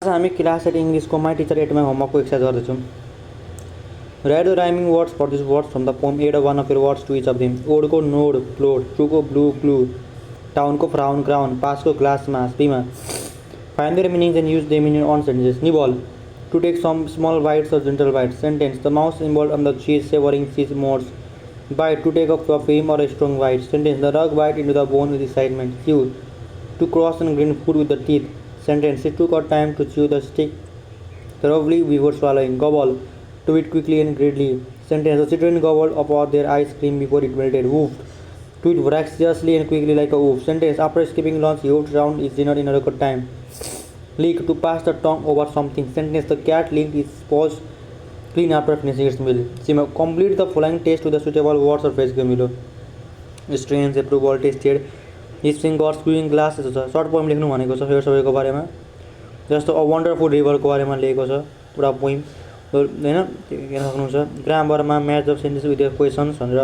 हामी class 8 इङ्ग्लिसको my teacher 8 मा होमवर्कको एक्सर्साइज गर्दैछौँ। Write the rhyming words for this words from the poem, add one of your words to each of them. ओडको nod plot, ट्रुको blue clue, टाउनको frown crown, पासको glass mass पीमा। Find their meanings and use them in your own sentences. Nibble, to take some small bites or gentle bites. Sentence, the mouse involve on the cheese savouring cheese modes. Bite, to take a firm or a strong bite. Sentence, the dog bit into the bone with excitement. Chew, to crush and grind food with the teeth. Sentence, it took our time to chew the stick. Thoroughly we were swallowing. Gobble, to eat quickly and greedily. Sentence, the children gobbled up all their ice cream before it melted. Woofed, to eat voraciously and quickly like a wolf. Sentence, after skipping lunch, he woofed round his dinner in a record time. Leak, to pass the tongue over something. Sentence, the cat licked its paws clean after finishing its meal. Complete the following text with the suitable words or phrase below. Strange, approval, tasted. हिस्पिङ गड्स क्विङ glass यस्तो छ। Short poem लेख्नु भनेको छ यो सबैको बारेमा। जस्तो अ वन्डरफुल रिभरको बारेमा लेखेको छ पुरा पोइम होइन, त्यो हेर्न सक्नुहुन्छ। ग्रामरमा match of sentence with questions भनेर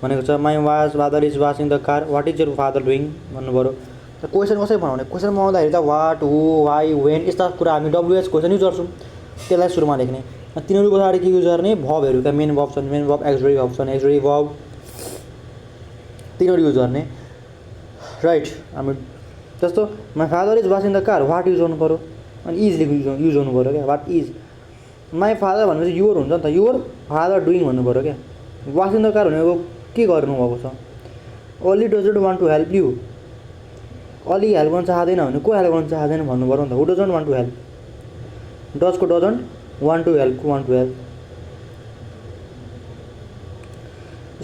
भनेको छ। My father is washing the car, what is your father doing भन्नु पऱ्यो। त क्वेसन कसरी बनाउने? क्वेसन बनाउँदाखेरि त वाट, हु, वाइ, वेन यस्ता कुरा हामी डब्लुएच क्वेसन युज गर्छौँ, त्यसलाई सुरुमा लेख्ने। तिनीहरू पछाडि के युज गर्ने? भबहरू, क्या मेन भब छन्, मेन भब एक्सरी भब छन्, एक्सरी भब तिनीहरू युज गर्ने। राइट, हामी जस्तो my father is washing the car, what use गर्नु पऱ्यो अनि इज युज गर्नु पऱ्यो क्या। वाट इज, माई फादर भनेपछि युवर हुन्छ नि त, युवर फादर डुइङ भन्नु पऱ्यो क्या। वासिङ द कार भनेको के गर्नुभएको छ? Ali doesn't want to help you, Ali help गर्न चाहँदैन भने को हेल्प गर्न चाहँदैन भन्नु पऱ्यो नि त। Who doesn't want to help, डजको डजन्ट वान्ट टु हेल्प, को want to help.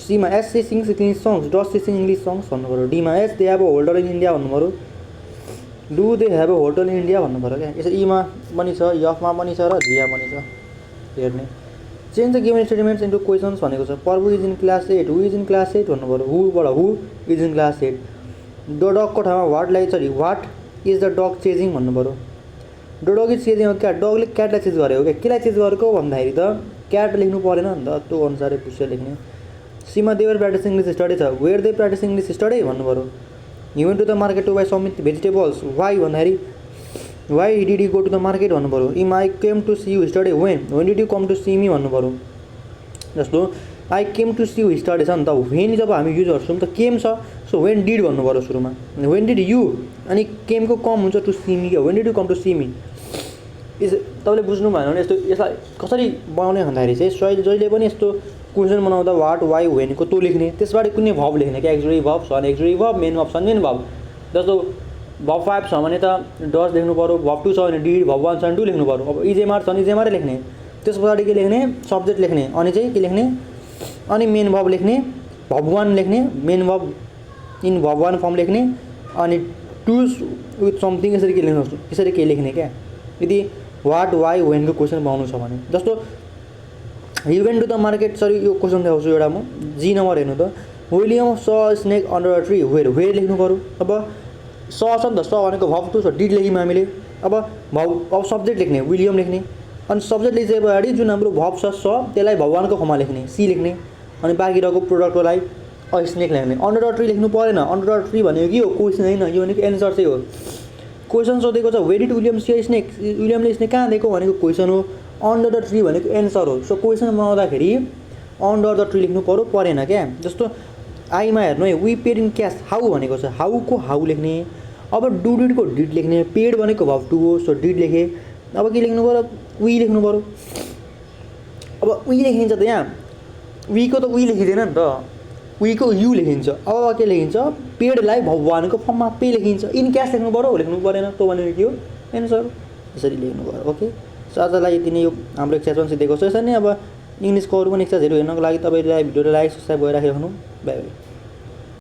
Seema, as she sings English songs, does she sing English songs भन्नु पऱ्यो। Dima, as they have a hotel in India भन्नु पऱ्यो। Do they have a hotel in India भन्नु पऱ्यो क्या। यसरी ईमा पनि छ, यफमा पनि छ र जिया पनि छ हेर्ने। Change the given statements into questions भनेको छ। Prabhu is in class 8, who is in class 8 भन्नु पऱ्यो। हुबाट who is in class 8। The डगको ठाउँमा वाटलाई sorry what is the dog chasing भन्नु पऱ्यो। द डग इज चेजिङ हो क्या, डगले क्याटलाई चेज गरेको क्या। केलाई चेज गरेको भन्दाखेरि त क्याट लेख्नु परेन नि त, त्यो अनुसारै पुष्य लेख्ने। Seema, there practise English study छ, where they practise English study भन्नु पऱ्यो। He went to the market to buy some vegetables, why भन्दाखेरि why did you go to the market भन्नु पऱ्यो। इम I came to see you study, when did you come to see me भन्नु पऱ्यो। जस्तो I came to see you study छ नि त, वेन जब हामी युज गर्छौँ त केम छ, सो वेन डिड भन्नु पऱ्यो सुरुमा। वेन डिड यु अनि केमको कम हुन्छ टु सी मी, क्या when did you come to see me. तपाईँले बुझ्नु भएन भने यस्तो यसलाई कसरी बनाउने भन्दाखेरि चाहिँ जहिले पनि यस्तो क्वेसन बनाउँदा वाट, वाइ, वेनको त्यो लेख्ने, त्यसबाट कुनै भब लेख्ने क्या। एक्सरी भब छन्, एक्सरी भब, मेन भब छन्, मेन भब। जस्तो भब 5 छ भने त डज लेख्नु पऱ्यो, भब 2 छ भने डिड, भब 1 छ भने डु लेख्नु पऱ्यो। अब इजेमार छ भने इजेमारै लेख्ने, त्यस पछाडि के लेख्ने? सब्जेक्ट लेख्ने, अनि चाहिँ के लेख्ने? अनि मेन भब लेख्ने, भब 1 लेख्ने, मेन भब इन भब 1 फर्म लेख्ने, अनि टुज विथ समथिङ यसरी के लेख्नु, यसरी के लेख्ने क्या। यदि वाट, वाइ, वेनको क्वेसन बनाउनु छ भने। जस्तो he went to the market, sorry यो क्वेसन देखाउँछु एउटा म। जी नम्बर हेर्नु त, William saw snake under a tree, where लेख्नु पऱ्यो। अब स छ नि त, स भनेको भब 2 छ, डिड लेख्यौँ हामीले। अब सब्जेक्ट लेख्ने, विलियम लेख्ने, अनि सब्जेक्ट लेख्दै पछाडि जुन हाम्रो भब छ स, त्यसलाई भब 1 को फर्ममा लेख्ने, सी लेख्ने, अनि बाँकी रहेको प्रोडक्टलाई स्नेक लेख्ने। अन्डर अ ट्री लेख्नु परेन, अन्डर अ ट्री भनेको के हो? क्वेसन होइन, यो भनेको एन्सर चाहिँ हो। क्वेसन सोधेको छ, where did William see snake, विलियमले स्नेक कहाँ दिएको भनेको क्वेसन हो। अन्डर द ट्री भनेको एन्सर हो। सो क्वेसन बनाउँदाखेरि अन्डर द ट्री लेख्नु पऱ्यो, परेन क्या। जस्तो आईमा हेर्नु है, we paid in cash, how भनेको छ, हाउको हाउ लेख्ने। अब डु डिडको डिड लेख्ने, पेड भनेको भब 2 हो, सो डिड लेखेँ। अब के लेख्नु पऱ्यो? वी लेख्नु पऱ्यो। अब वी लेखिन्छ त, यहाँ वीको त वी लेखिँदैन नि त, वीको यु लेखिन्छ। अब के लेखिन्छ? पेडलाई भब 1 को फर्ममा पे लेखिन्छ। इन क्यास लेख्नु पऱ्यो, लेख्नु परेन, त्यो भनेको के हो? एन्सर। यसरी लेख्नु पऱ्यो। ओके, सो आजलाई यति नै यो हाम्रो एक्सर्साइज सिधेको छ। यसरी नै अब इङ्ग्लिसको अरू पनि एक्सर्साइजहरू हेर्नको लागि तपाईँलाई भिडियोलाई लाइक सब्सक्राइब गरिराखिराख्नु। Bye by.